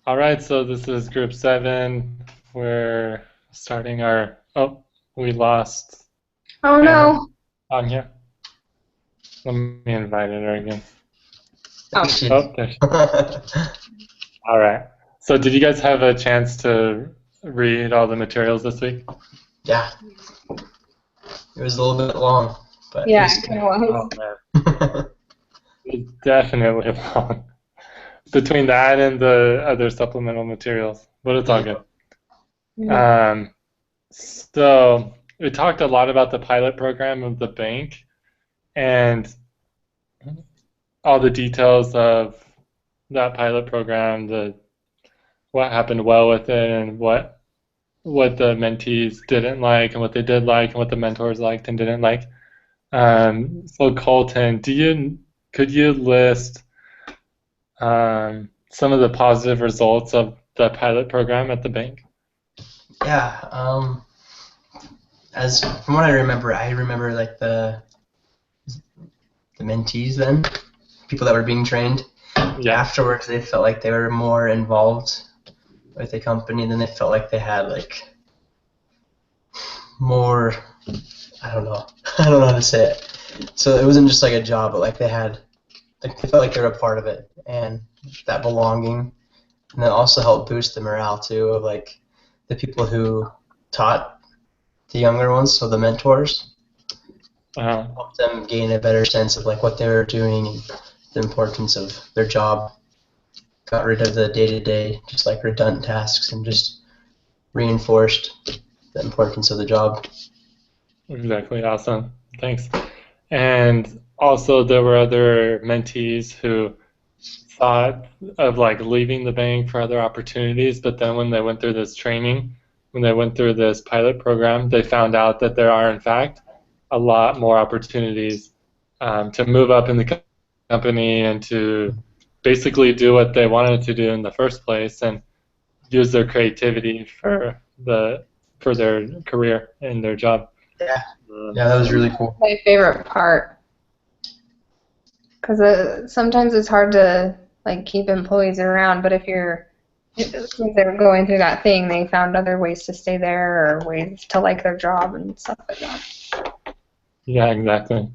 All right, so this is group 7. We're starting our. Oh, we lost Oh Anna no. Anya. Let me invite her again. Oh, Oh, there. All right. So, did you guys have a chance to read all the materials this week? Yeah, it was a little bit long, but it yeah, was it kind of was. Oh man, good. it's definitely long. Between that and the other supplemental materials, but it's all good. Mm. Um, so we talked a lot about the pilot program of the bank and all the details of that pilot program, the what happened well with it, and what the mentees didn't like, and what they did like, and what the mentors liked and didn't like. So Colton, could you list some of the positive results of the pilot program at the bank? Yeah, as from what I remember like the mentees then, people that were being trained. Yeah. Afterwards, they felt like they were more involved with the company, and then they felt like they had like more. I don't know. I don't know how to say it. So it wasn't just like a job, but like they felt like they were a part of it, and that belonging, and then also helped boost the morale too of like the people who taught the younger ones, so the mentors, Uh, helped them gain a better sense of like what they were doing and the importance of their job. Got rid of the day-to-day, just like redundant tasks, and just reinforced the importance of the job. exactly. Awesome. Thanks. And also, there were other mentees who thought of like leaving the bank for other opportunities, but then when they went through this training, when they went through this pilot program, they found out that there are, in fact, a lot more opportunities to move up in the company and to basically do what they wanted to do in the first place and use their creativity for their career and their job. Yeah, yeah, that was really cool. My favorite part, because sometimes it's hard to like keep employees around, but since they were going through that thing, they found other ways to stay there or ways to like their job and stuff like that. Yeah, exactly.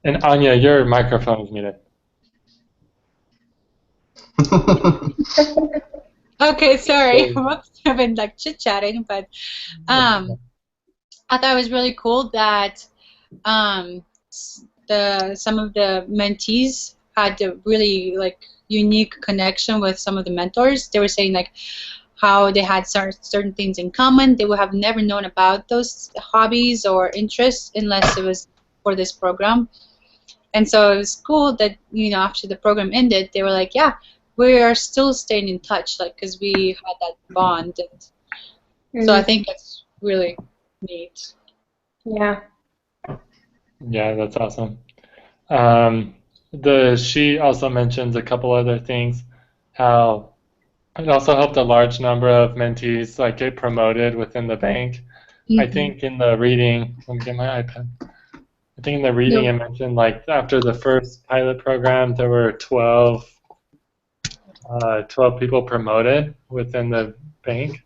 And Anya, your microphone is muted. Okay, sorry. I've been like chit-chatting, but um, I thought it was really cool that um, some of the mentees had a really like unique connection with some of the mentors. They were saying like how they had certain things in common. They would have never known about those hobbies or interests unless it was for this program. And so it was cool that, after the program ended, they were like, yeah, we are still staying in touch, like, because we had that bond. And so I think that's really neat. Yeah. Yeah, that's awesome. She also mentions a couple other things, how it also helped a large number of mentees like get promoted within the bank. I Mm-hmm. think in the reading, let me get my iPad. I think in the reading Yep. it mentioned like after the first pilot program, there were 12 people promoted within the bank,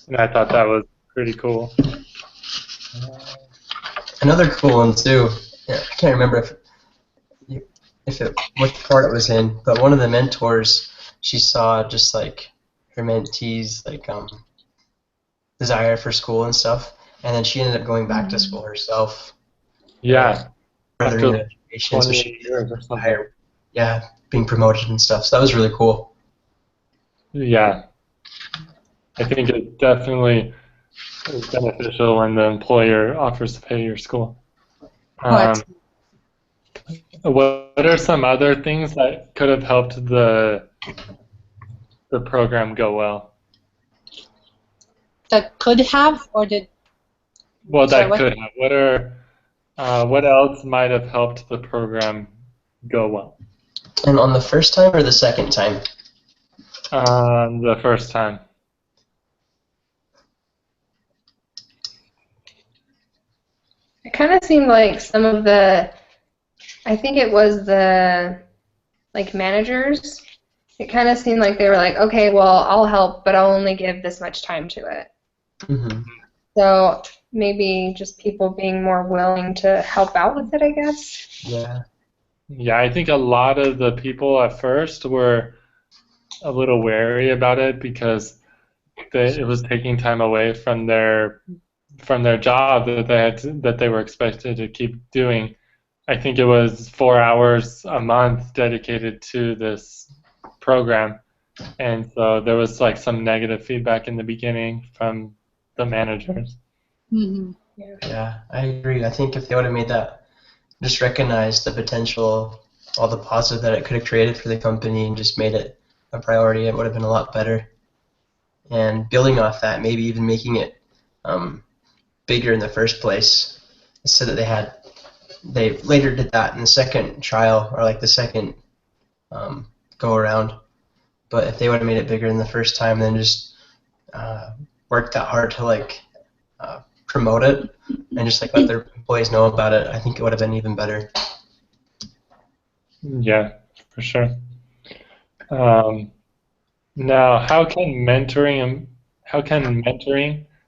and I thought that was pretty cool. Another cool one too. Yeah, I can't remember which part it was in, but one of the mentors, she saw just like her mentees like desire for school and stuff, and then she ended up going back to Mm-hmm. school herself and Yeah, furthering after her like education, so 20 she years or could something. higher, yeah, being promoted and stuff. So that was really cool. Yeah, I think it definitely is beneficial when the employer offers to pay your school. What Um, what are some other things that could have helped the program go well? that could have or did? Well, Sorry, that what? could have. What else might have helped the program go well? And on the first time or the second time? The first time. kind of seemed like some of I think it was the like managers. It kind of seemed like they were like, okay, well, I'll help, but I'll only give this much time to it. Hmm. So maybe just people being more willing to help out with it, I guess. Yeah. Yeah, I think a lot of the people at first were a little wary about it because it was taking time away from their job that they were expected to keep doing. I think it was 4 hours a month dedicated to this program, and so there was like some negative feedback in the beginning from the managers. Mm-hmm. Yeah, I agree. I think if they would have made that, just recognized the potential, all the positive that it could have created for the company and just made it a priority, it would have been a lot better. And building off that, maybe even making it bigger in the first place, so that they later did that in the second trial or like the second go around. But if they would have made it bigger in the first time, then just worked that hard to like promote it and just like let their employees know about it, I think it would have been even better. Yeah, for sure. Now, how can mentoring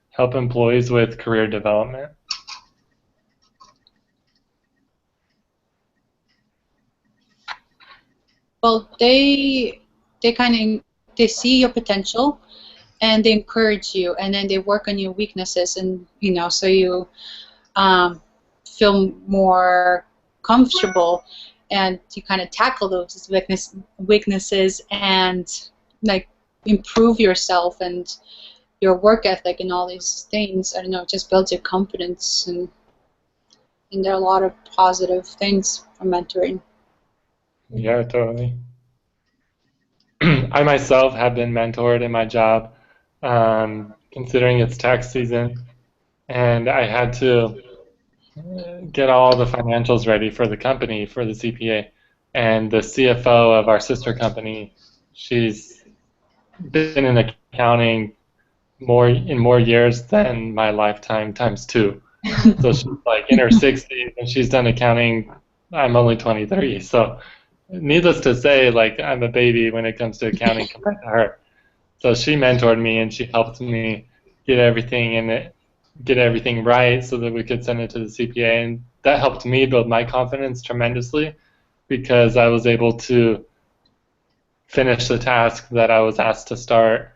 help employees with career development? Well, they see your potential, and they encourage you, and then they work on your weaknesses, and so you feel more comfortable, and you kind of tackle those weaknesses and like improve yourself and your work ethic and all these things. I don't know, it just builds your confidence, and there are a lot of positive things from mentoring. Yeah, totally. I myself have been mentored in my job, considering it's tax season, and I had to get all the financials ready for the company, for the CPA. And the CFO of our sister company, she's been in accounting more years than my lifetime times two. So she's like in her 60s and she's done accounting. I'm only 23, so needless to say, like I'm a baby when it comes to accounting compared to her. So she mentored me and she helped me get everything in it, get everything right so that we could send it to the CPA, and that helped me build my confidence tremendously because I was able to finish the task that I was asked to start.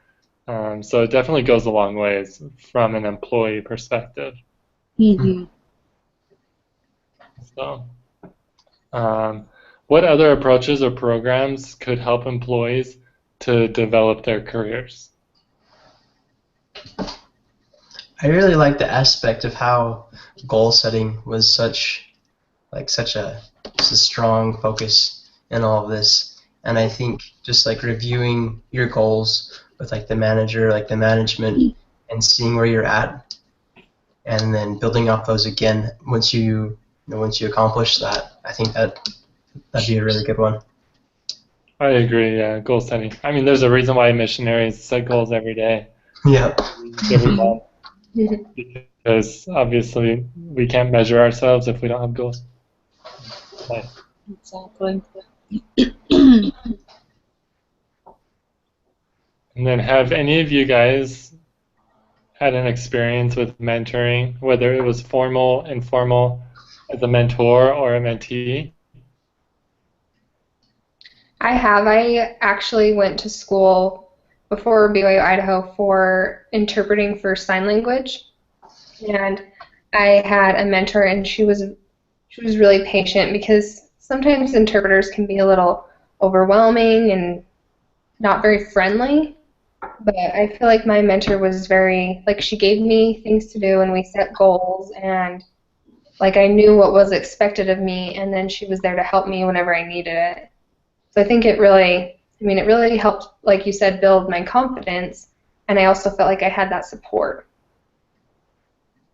So it definitely goes a long ways from an employee perspective. Mm-hmm. So, what other approaches or programs could help employees to develop their careers? I really like the aspect of how goal setting was such a strong focus in all of this. And I think just like reviewing your goals with like the manager, like the management, and seeing where you're at, and then building off those again once you accomplish that, I think that'd be a really good one. I agree, yeah, goal setting. I mean, there's a reason why missionaries set goals every day, Yeah. every month, because obviously we can't measure ourselves if we don't have goals. Nice. Exactly. And then have any of you guys had an experience with mentoring, whether it was formal, informal, as a mentor or a mentee? I have. I actually went to school before BYU Idaho for interpreting for sign language, and I had a mentor, and she was really patient because sometimes interpreters can be a little overwhelming and not very friendly. But I feel like my mentor was very, like, she gave me things to do and we set goals, and like I knew what was expected of me, and then she was there to help me whenever I needed it. So I think it really helped, like you said, build my confidence, and I also felt like I had that support.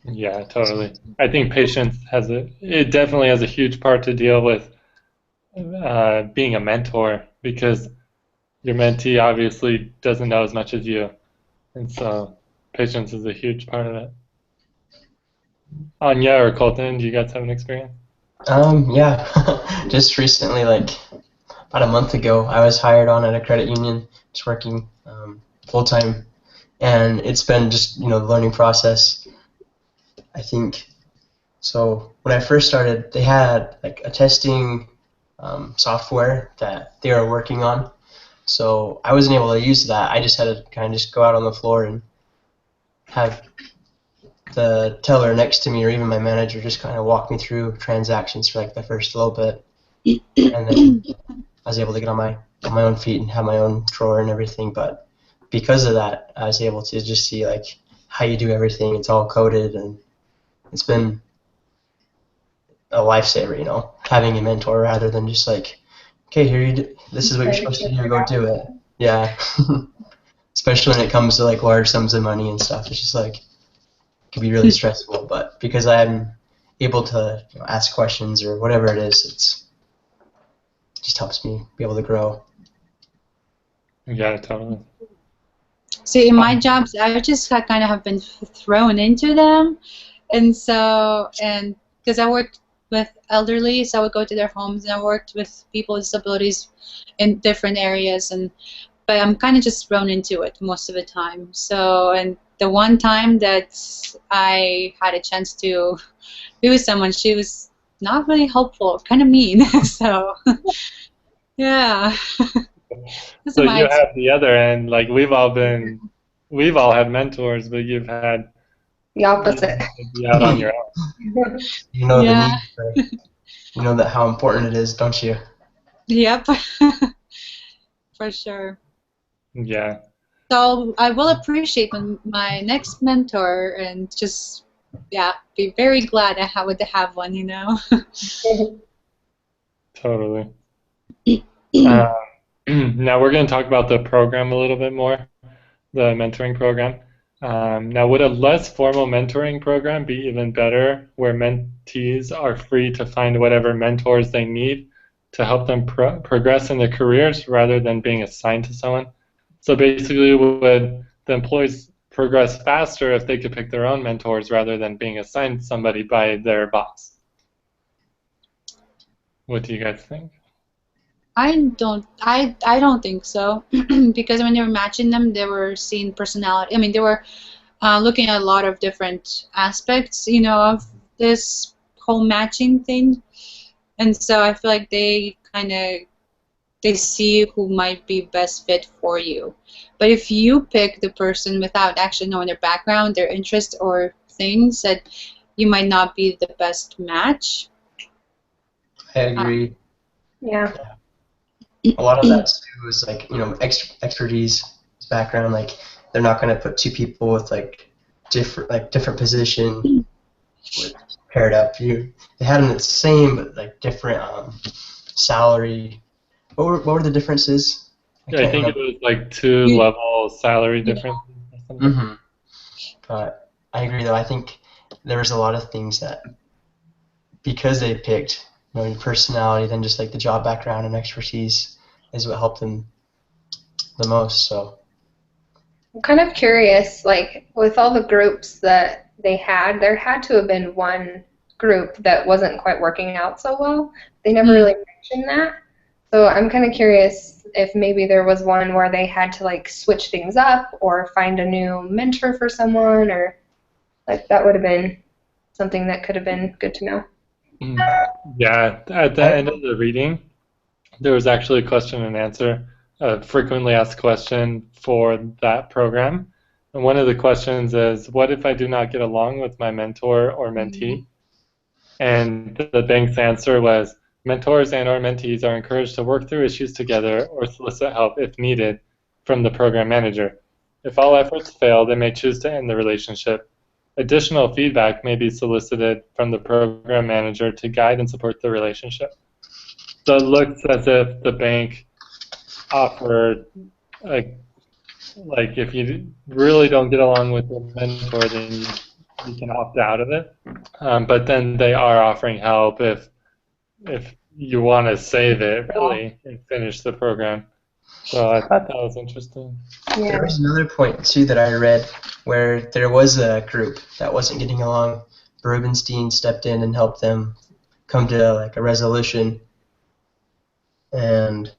Yeah, totally. I think patience it definitely has a huge part to deal with being a mentor, because your mentee obviously doesn't know as much as you, and so patience is a huge part of it. Anya or Colton, do you guys have an experience? Yeah, just recently, like about a month ago, I was hired on at a credit union, just working full time, and it's been just learning process. I think so. When I first started, they had like a testing software that they were working on, so I wasn't able to use that. I just had to kind of just go out on the floor and have the teller next to me or even my manager just kind of walk me through transactions for like the first little bit, and then I was able to get on my own feet and have my own drawer and everything. But because of that, I was able to just see like how you do everything. It's all coded, and it's been a lifesaver, having a mentor rather than just like, okay, here this is what you're supposed to do. Go do it. Yeah. Especially when it comes to like large sums of money and stuff, it's just like it can be really stressful. But because I'm able to ask questions or whatever it is, it just helps me be able to grow. Yeah, totally. See, in my jobs, I just kind of have been thrown into them, and because I worked with elderly, so I would go to their homes, and I worked with people with disabilities in different areas, but I'm kind of just thrown into it most of the time. So, and the one time that I had a chance to be with someone, she was not really helpful, kind of mean. So, yeah. So you have the other end, like we've all had mentors, but you've had The opposite. to be out on your own. You know Yeah. the need you know that how important it is, don't you? Yep. For sure. Yeah. So I will appreciate my next mentor and just, be very glad I would have one, Totally. Now we're going to talk about the program a little bit more, the mentoring program. Now, would a less formal mentoring program be even better, where mentees are free to find whatever mentors they need to help them progress in their careers rather than being assigned to someone? So basically, would the employees progress faster if they could pick their own mentors rather than being assigned somebody by their boss? What do you guys think? I don't think so because when they were matching them, they were seeing personality. I mean, they were looking at a lot of different aspects, of this whole matching thing, and so I feel like they see who might be best fit for you. But if you pick the person without actually knowing their background, their interests, or things, that you might not be the best match. I agree. Yeah. A lot of that too is like expertise background. Like they're not going to put two people with like different position paired up. They had them the same but like different salary. What were the differences? I think it was like 2-level salary difference or something. Mm-hmm. But I agree though. I think there was a lot of things that because they picked your personality than just like the job background and expertise is what helped them the most. So I'm kind of curious, like with all the groups that they had, there had to have been one group that wasn't quite working out so well. They never really mentioned that. So I'm kind of curious if maybe there was one where they had to like switch things up or find a new mentor for someone, or like that would have been something that could have been good to know. Yeah, at the end of the reading, there was actually a question and answer, a frequently asked question for that program. And one of the questions is, what if I do not get along with my mentor or mentee? And the bank's answer was, mentors and or mentees are encouraged to work through issues together or solicit help if needed from the program manager. If all efforts fail, they may choose to end the relationship. Additional feedback may be solicited from the program manager to guide and support the relationship. So it looks as if the bank offered, like if you really don't get along with the mentor, then you can opt out of it. But then they are offering help if you want to save it, really, and finish the program. So I thought that was interesting. There was another point, too, that I read where there was a group that wasn't getting along, Rubenstein stepped in and helped them come to like a resolution. And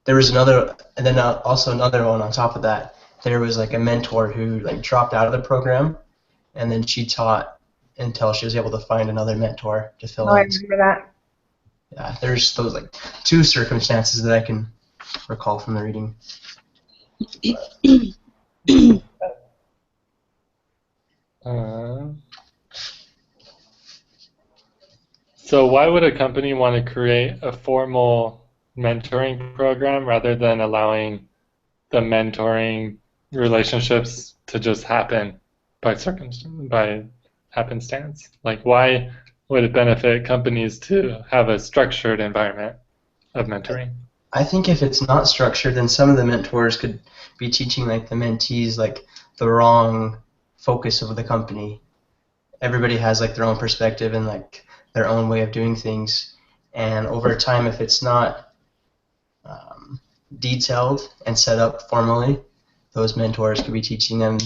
there was another, and then also another one on top of that. There was like a mentor who like dropped out of the program, and then she taught until she was able to find another mentor to fill Oh, I in. remember that. Yeah, there's those like two circumstances that I can recall from the reading. So why would a company want to create a formal mentoring program rather than allowing the mentoring relationships to just happen by happenstance? Like, why would it benefit companies to have a structured environment of mentoring? I think if it's not structured, then some of the mentors could be teaching like the mentees like the wrong focus of the company. Everybody has like their own perspective and like their own way of doing things, and over time, if it's not detailed and set up formally, those mentors could be teaching them,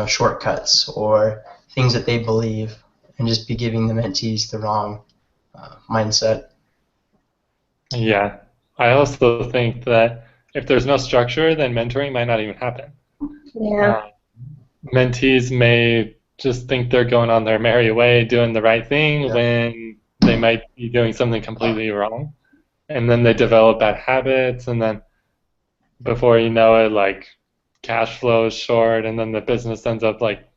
shortcuts or things that they believe, and just be giving the mentees the wrong mindset. Yeah, I also think that if there's no structure, then mentoring might not even happen. Yeah. Mentees may just think they're going on their merry way, doing the right thing, Yeah. when they might be doing something completely wrong. And then they develop bad habits, and then before you know it, like, cash flow is short, and then the business ends up like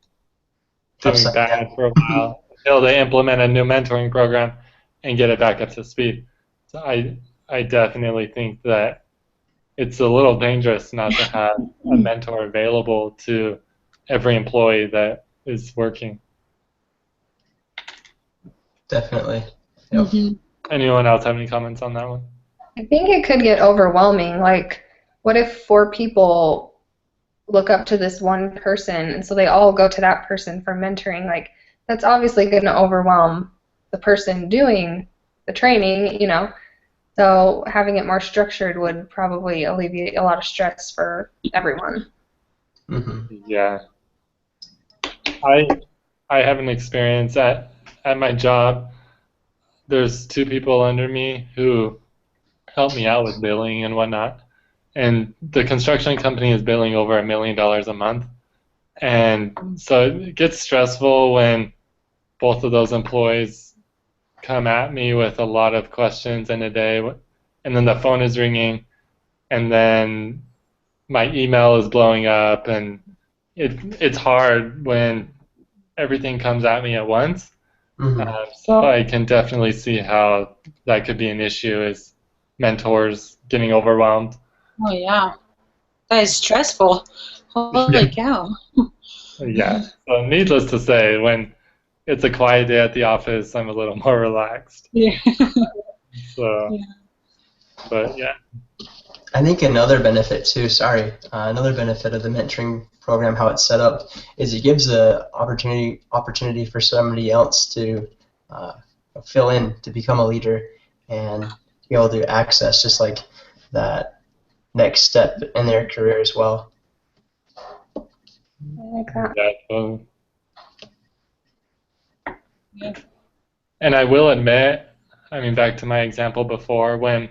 doing Upside bad down. for a while until they implement a new mentoring program and get it back up to speed. So I definitely think that it's a little dangerous not to have a mentor available to every employee that is working. Definitely. Yep. Mhm. Anyone else have any comments on that one? I think it could get overwhelming. Like, what if 4 people look up to this one person, and so they all go to that person for mentoring? Like, that's obviously going to overwhelm the person doing the training, you know. So having it more structured would probably alleviate a lot of stress for everyone. Mhm. Yeah. I have an experience at my job. There's 2 people under me who help me out with billing and whatnot. And the construction company is billing over $1 million a month. And so it gets stressful when both of those employees come at me with a lot of questions in a day, and then the phone is ringing, and then my email is blowing up, and it's hard when everything comes at me at once. Mhm. So I can definitely see how that could be an issue, is mentors getting overwhelmed. Oh yeah, that is stressful. Holy cow. Yeah. So needless to say, when it's a quiet day at the office, I'm a little more relaxed. Yeah. So, Yeah. but yeah. I think another benefit too, another benefit of the mentoring program, how it's set up, is it gives the opportunity for somebody else to fill in, to become a leader, and be able to access just like that next step in their career as well. I like that. Yeah, so, Yeah. and I will admit, I mean, back to my example before, when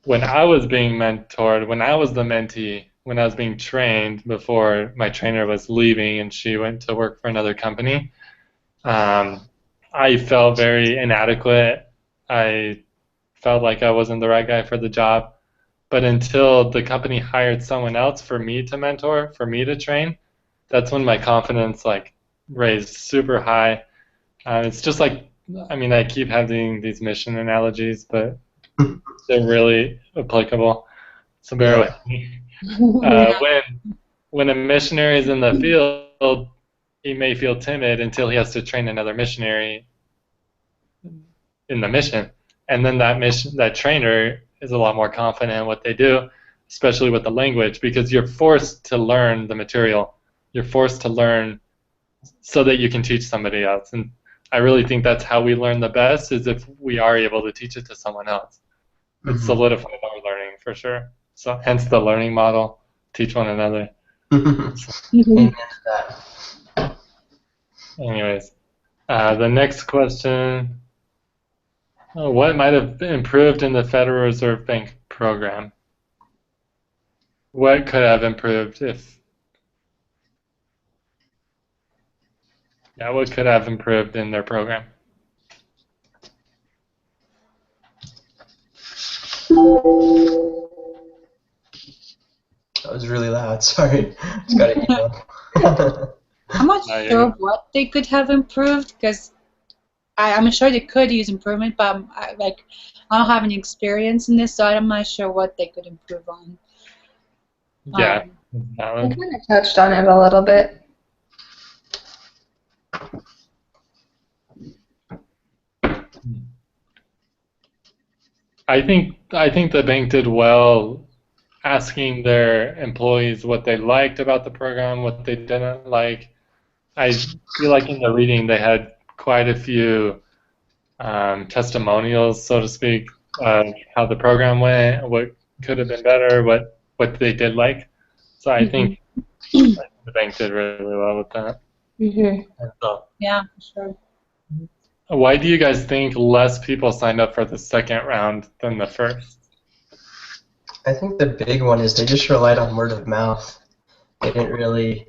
I was being mentored, when I was the mentee, when I was being trained before my trainer was leaving and she went to work for another company, I felt very inadequate. I felt like I wasn't the right guy for the job. But until the company hired someone else for me to mentor, for me to train, that's when my confidence like raised super high. It's just like, I mean, I keep having these mission analogies, but they're really applicable. So bear with me. When a missionary is in the field, he may feel timid until he has to train another missionary in the mission, and then that trainer is a lot more confident in what they do, especially with the language, because you're forced to learn the material. You're forced to learn so that you can teach somebody else. And I really think that's how we learn the best, is if we are able to teach it to someone else. It solidifies our learning for sure. So hence the learning model, teach one another. Amen to that. Anyways, The next question, what might have improved in the Federal Reserve Bank program? What could have improved what could have improved in their program? That was really loud. Sorry. Just got an email. I'm not No, you're sure good. what they could have improved because I'm sure they could use improvement, but I don't have any experience in this, so I'm not sure what they could improve on. Yeah, I valid. kind of touched on it a little bit. I think the bank did well asking their employees what they liked about the program, what they didn't like. I feel like in the reading they had quite a few testimonials, so to speak, of how the program went, what could have been better, what they did like. So I think the bank did really well with that. So, Yeah, for sure. why do you guys think less people signed up for the second round than the first? I think the big one is they just relied on word of mouth. They didn't really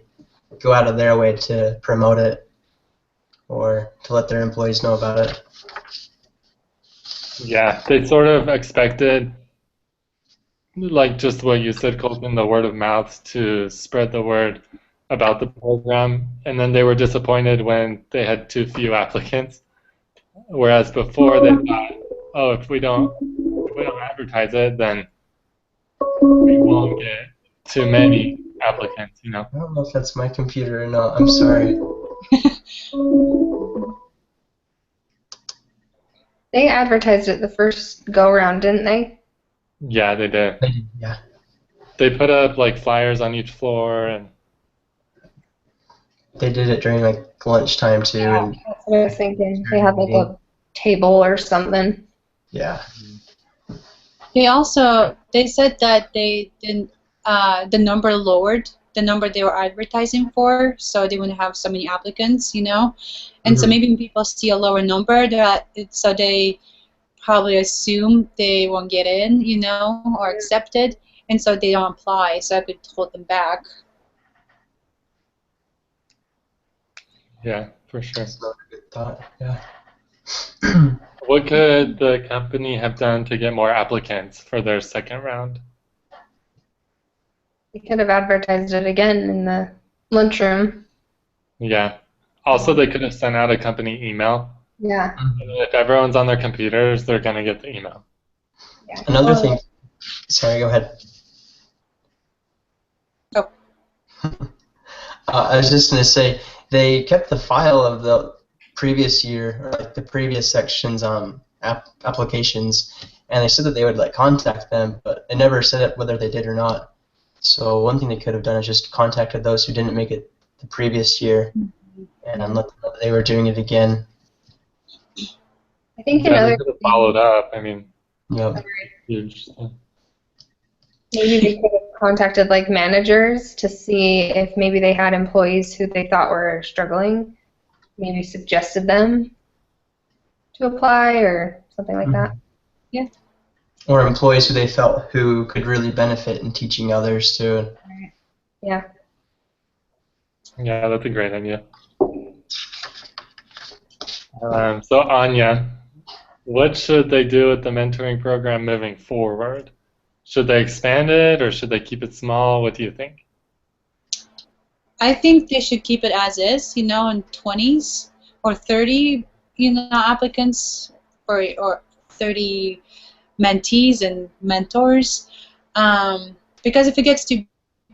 go out of their way to promote it or to let their employees know about it. Yeah, they sort of expected, like just what you said, Colton, the word of mouth to spread the word about the program, and then they were disappointed when they had too few applicants. Whereas before they thought, oh, if we don't advertise it, then we won't get too many applicants, you know. I don't know if that's my computer or not. I'm sorry. They advertised it the first go round, didn't they? Yeah, they did. Yeah. They put up like flyers on each floor, and They did it during like lunchtime too, and That's what I was thinking. They had like a table or something. yeah. They said that they didn't the number lowered the number they were advertising for, so they wouldn't have so many applicants, and so maybe when people see a lower number, so they probably assume they won't get in, or accepted, and so they don't apply, so I could hold them back. yeah, for sure. That's not a good thought. Yeah. What could the company have done to get more applicants for their second round? They could have advertised it again in the lunchroom. Yeah. Also, they could have sent out a company email. Yeah. If everyone's on their computers, they're going to get the email. Yeah. Another thing. Sorry, go ahead. Oh. I was just going to say they kept the file of the previous year, or like the previous section's applications, and they said that they would like contact them, but it never said whether they did or not. So one thing they could have done is just contacted those who didn't make it the previous year, and let them know that they were doing it again. I think Yeah, another they could have followed up. I mean, Yep. huge. maybe they could have contacted like managers to see if maybe they had employees who they thought were struggling, maybe suggested them to apply or something like that. Yeah. Or employees who they felt who could really benefit in teaching others too. Yeah. Yeah, that's a great idea. So Anya, what should they do with the mentoring program moving forward? Should they expand it or should they keep it small? What do you think? I think they should keep it as is, in 20s or 30, applicants or 30 mentees and mentors. Because if it gets too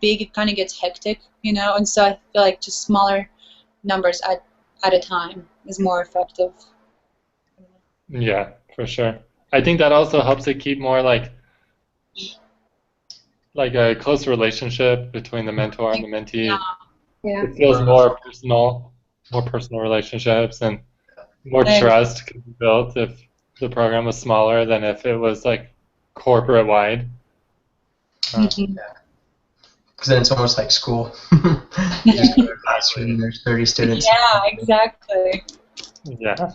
big, it kind of gets hectic, and so I feel like just smaller numbers at a time is more effective. Yeah, for sure. I think that also helps it keep more like a close relationship between the mentor and the mentee. Yeah. It feels more personal relationships, and more trust could be built if the program was smaller than if it was like corporate wide. Because then it's almost like school. You just go to a classroom and there's 30 students. Yeah, exactly. Yeah,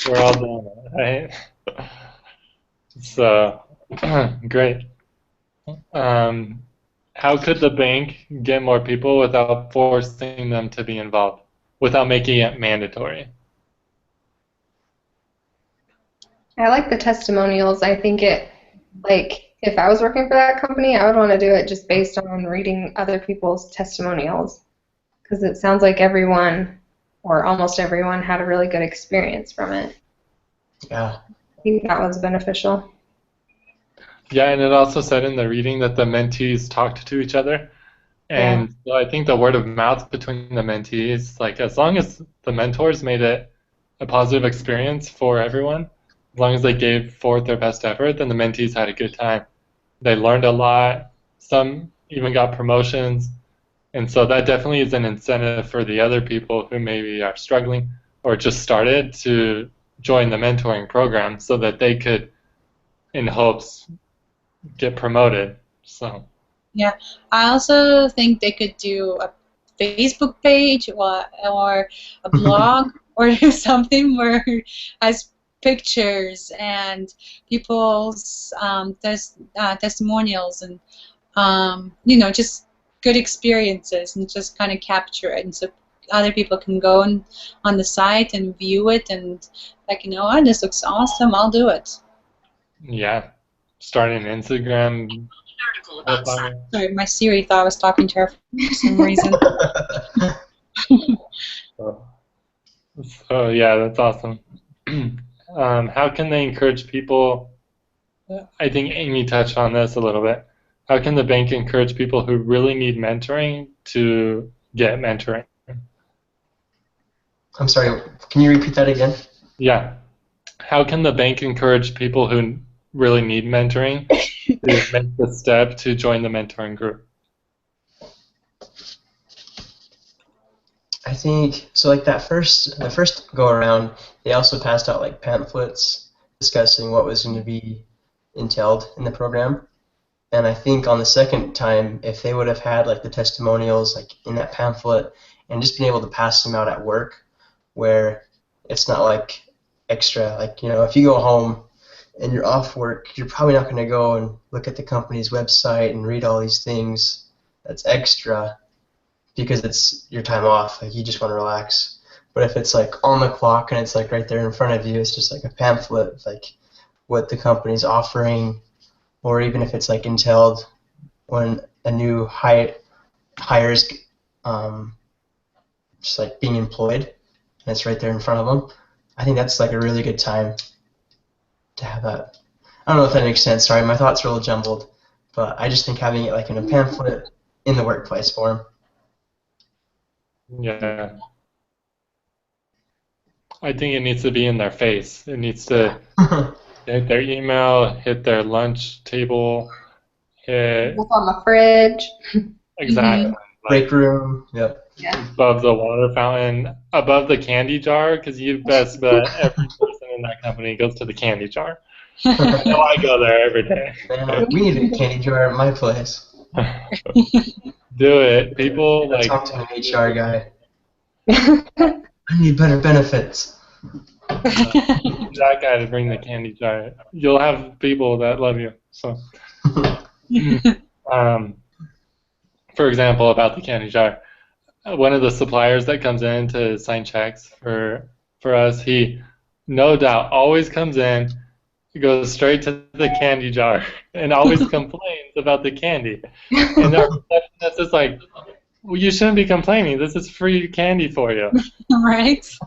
we're all doing it, right? So, great. Um, how could the bank get more people without forcing them to be involved, without making it mandatory? I like the testimonials. I think like, if I was working for that company, I would want to do it just based on reading other people's testimonials. Because it sounds like everyone, or almost everyone, had a really good experience from it. Yeah. I think that was beneficial. Yeah, and it also said in the reading that the mentees talked to each other. Yeah. And so I think the word of mouth between the mentees, like as long as the mentors made it a positive experience for everyone, as long as they gave forth their best effort, then the mentees had a good time. They learned a lot. Some even got promotions. And so that definitely is an incentive for the other people who maybe are struggling or just started to join the mentoring program so that they could, in hopes, get promoted. So, Yeah, I also think they could do a Facebook page or a blog or something where it has pictures and people's testimonials and just good experiences and just kind of capture it, and so other people can go on the site and view it and like, oh, this looks awesome, I'll do it. yeah, starting an Instagram profile. Sorry, my Siri thought I was talking to her for some reason. So yeah, that's awesome. How can they encourage people? I think Amy touched on this a little bit. How can the bank encourage people who really need mentoring to get mentoring? I'm sorry, can you repeat that again? Yeah. How can the bank encourage people who really need mentoring to make the step to join the mentoring group? I think so. Like the first go around, they also passed out like pamphlets discussing what was going to be entailed in the program. And I think on the second time, if they would have had like the testimonials like in that pamphlet and just been able to pass them out at work, where it's not like extra. Like, if you go home and you're off work, you're probably not going to go and look at the company's website and read all these things that's extra because it's your time off. Like, you just want to relax. But if it's like on the clock and it's like right there in front of you, it's just like a pamphlet, like what the company's offering, or even if it's like entailed when a new hires just like being employed, and it's right there in front of them. I think that's like a really good time to have that. I don't know if that makes sense. Sorry, my thoughts are a little jumbled, but I just think having it like in a pamphlet in the workplace form. Yeah. I think it needs to be in their face. It needs to hit their email, hit their lunch table, hit Up on the fridge. exactly like Break room. Yep. Yeah. above the water fountain, above the candy jar, because you best bet every person in that company goes to the candy jar. I know I go there every day. Man, we need a candy jar at my place. Do it. People I'll like talk to an HR guy. I need better benefits. that guy to bring the candy jar. You'll have people that love you. So, for example, about the candy jar, one of the suppliers that comes in to sign checks for us, he no doubt always comes in, goes straight to the candy jar, and always complains about the candy. And our receptionist is like, well, you shouldn't be complaining. This is free candy for you. Right? Say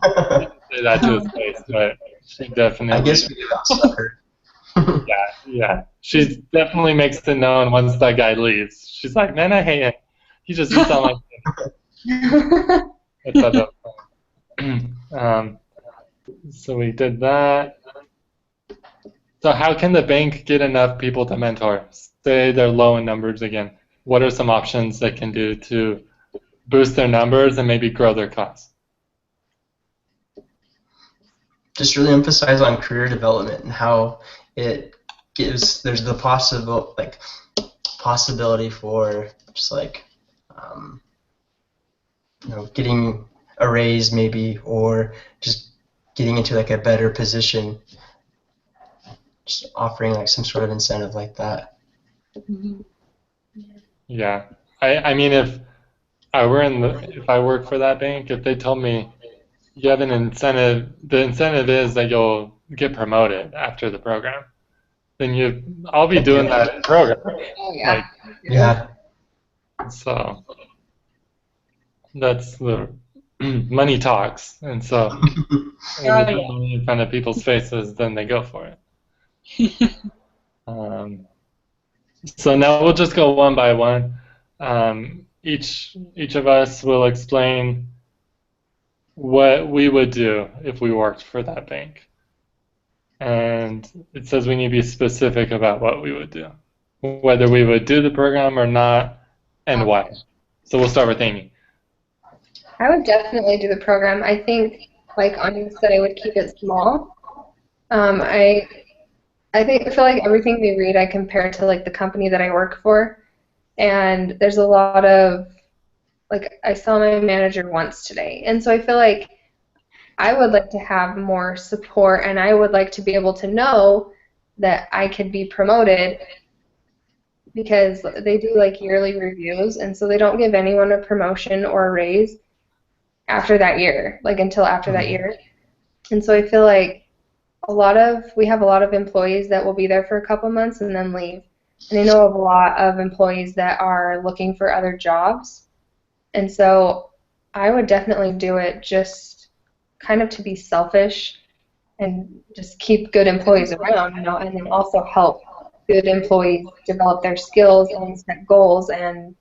that to his face, but she definitely. I guess we could outsuck her. Yeah. She definitely makes it known once that guy leaves. She's like, man, I hate him. He just eats all my candy. That's how that was. So we did that. So how can the bank get enough people to mentor? Say they're low in numbers again. What are some options they can do to boost their numbers and maybe grow their costs? Just really emphasize on career development and how it there's the possibility for just like getting a raise maybe, or just getting into like a better position, just offering like some sort of incentive like that. Mhm. Yeah. I mean, if if I work for that bank, if they told me you have an incentive, the incentive is that you'll get promoted after the program, then I'll be doing that program. Oh Like, yeah. Yeah. so that's the money talks, and so when you Oh, put yeah. money in front of people's faces, then they go for it. Um, so now we'll just go one by one. Each of us will explain what we would do if we worked for that bank. And it says we need to be specific about what we would do, whether we would do the program or not, and why. So we'll start with Amy. I would definitely do the program. I think, like Anya said, I would keep it small. I feel like everything we read, I compare to like the company that I work for, and there's a lot of like I saw my manager once today, and so I feel like I would like to have more support, and I would like to be able to know that I could be promoted because they do like yearly reviews, and so they don't give anyone a promotion or a raise after that year, like until after that year. And so I feel like we have a lot of employees that will be there for a couple months and then leave. And I know of a lot of employees that are looking for other jobs. And so I would definitely do it just kind of to be selfish and just keep good employees around, and then also help good employees develop their skills and set goals and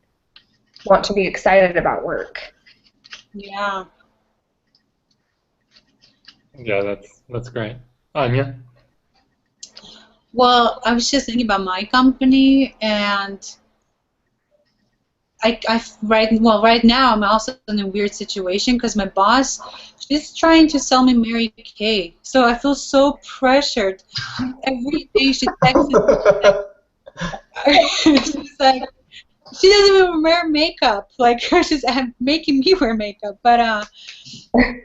want to be excited about work. Yeah. Yeah, that's great. Anya? Well, I was just thinking about my company, and right now I'm also in a weird situation because my boss, she's trying to sell me Mary Kay. So I feel so pressured. Every day she texts me, she's like, she doesn't even wear makeup. Like she's making me wear makeup. But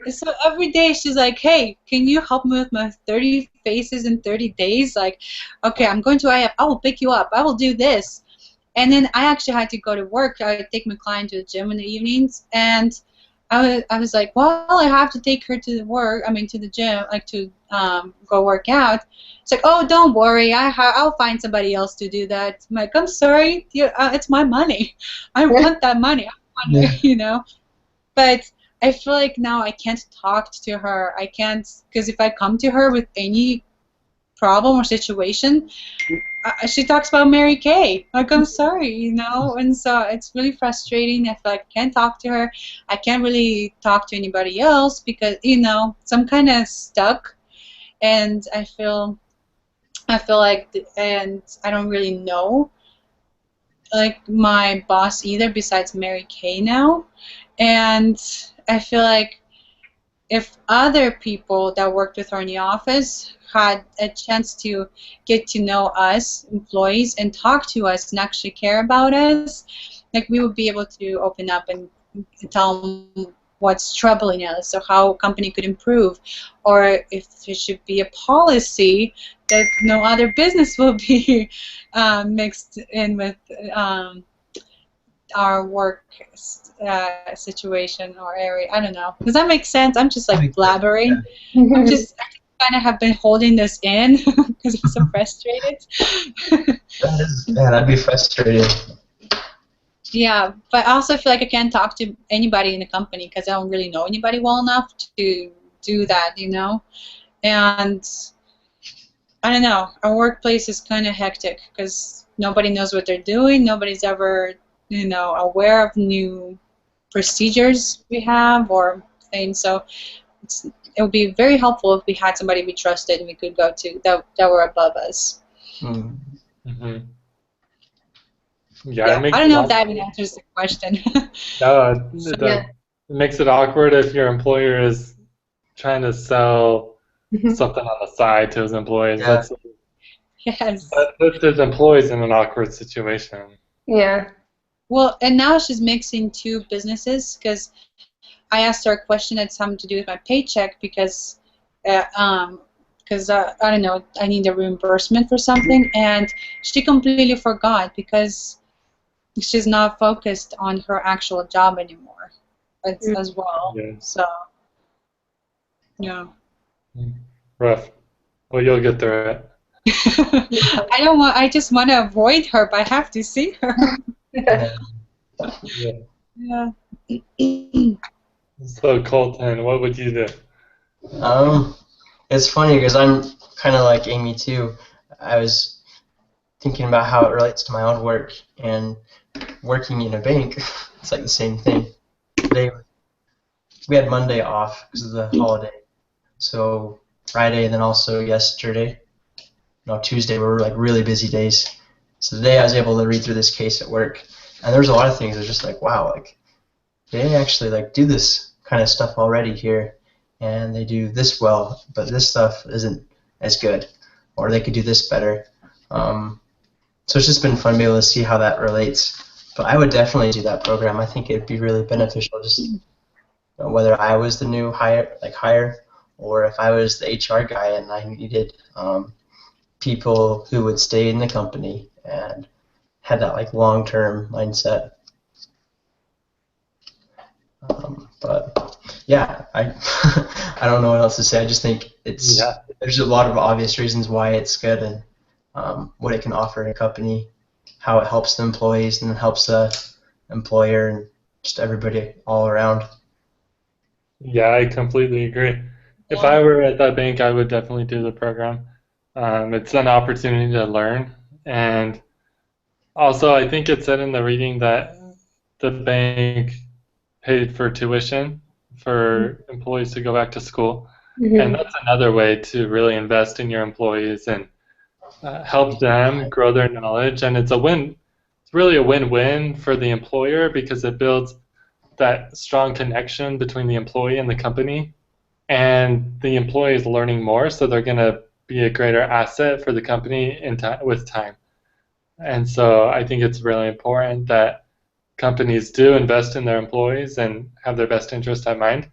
so every day she's like, hey, can you help me with my 30 faces in 30 days? Like, okay, I'm going to IF. I will pick you up. I will do this. And then I actually had to go to work. I would take my client to the gym in the evenings, and I was like, well, I have to take her to the gym, like to go work out. It's like, oh, don't worry, I'll find somebody else to do that. I'm like, I'm sorry, it's my money. I want that money. I want her. But I feel like now I can't talk to her. I can't, because if I come to her with any problem or situation, she talks about Mary Kay. Like, I'm sorry, and so it's really frustrating. I feel like I can't talk to her. I can't really talk to anybody else because, so I'm kind of stuck, and I feel like, and I don't really know, like, my boss either besides Mary Kay now, and I feel like if other people that worked with her in the office had a chance to get to know us, employees, and talk to us and actually care about us, like we would be able to open up and tell them what's troubling us or how a company could improve, or if there should be a policy that no other business will be mixed in with our work situation or area. I don't know. Does that make sense? I'm just like blabbering. I just kind of have been holding this in because I'm so frustrated. I'd be frustrated. Yeah, but I also feel like I can't talk to anybody in the company because I don't really know anybody well enough to do that, And I don't know. Our workplace is kind of hectic because nobody knows what they're doing. Nobody's ever, aware of new procedures we have or things. So it would be very helpful if we had somebody we trusted and we could go to that were above us. Mm-hmm. Yeah, I don't know if that even answers the question. No, it makes it awkward if your employer is trying to sell something on the side to his employees. Yeah. Yes. That puts his employees in an awkward situation. Yeah. Well, and now she's mixing two businesses because I asked her a question that's something to do with my paycheck because I don't know, I need a reimbursement for something, and she completely forgot because she's not focused on her actual job anymore as well. Yeah. So, yeah. Rough. Well, you'll get through it. I don't want. I just want to avoid her, but I have to see her. Yeah. Yeah. Yeah. So, Colton, what would you do? It's funny because I'm kind of like Amy too. I was thinking about how it relates to my own work and working in a bank. It's like the same thing. Today we had Monday off because of the holiday, so Friday and then also yesterday. No, Tuesday were like really busy days. So today I was able to read through this case at work, and there's a lot of things that are just like, wow, like they actually like do this kind of stuff already here, and they do this well, but this stuff isn't as good, or they could do this better. So it's just been fun to be able to see how that relates. But I would definitely do that program. I think it'd be really beneficial, just whether I was the new hire, or if I was the HR guy and I needed people who would stay in the company and had that like long-term mindset. But yeah, I I don't know what else to say. I just think there's a lot of obvious reasons why it's good and what it can offer in a company, how it helps the employees and helps the employer and just everybody all around. Yeah, I completely agree. If I were at that bank, I would definitely do the program. It's an opportunity to learn, and also I think it said in the reading that the bank paid for tuition for employees to go back to school, and that's another way to really invest in your employees and help them grow their knowledge. And it's really a win-win for the employer because it builds that strong connection between the employee and the company, and the employee is learning more, so they're going to be a greater asset for the company with time. And so I think it's really important that companies do invest in their employees and have their best interest at mind,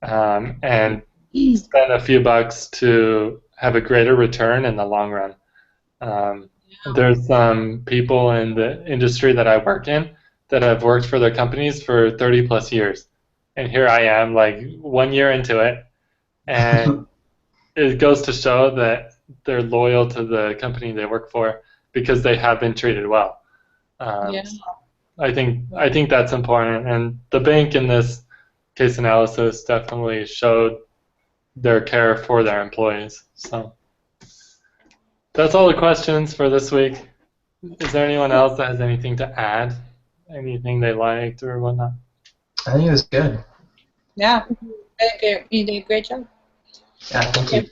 and spend a few bucks to have a greater return in the long run. There's some people in the industry that I work in that have worked for their companies for 30 plus years. And here I am, like 1 year into it. And it goes to show that they're loyal to the company they work for because they have been treated well. So I think that's important. And the bank in this case analysis definitely showed their care for their employees. So that's all the questions for this week. Is there anyone else that has anything to add? Anything they liked or whatnot? I think it was good. Yeah, you did a great job. Yeah, thank you.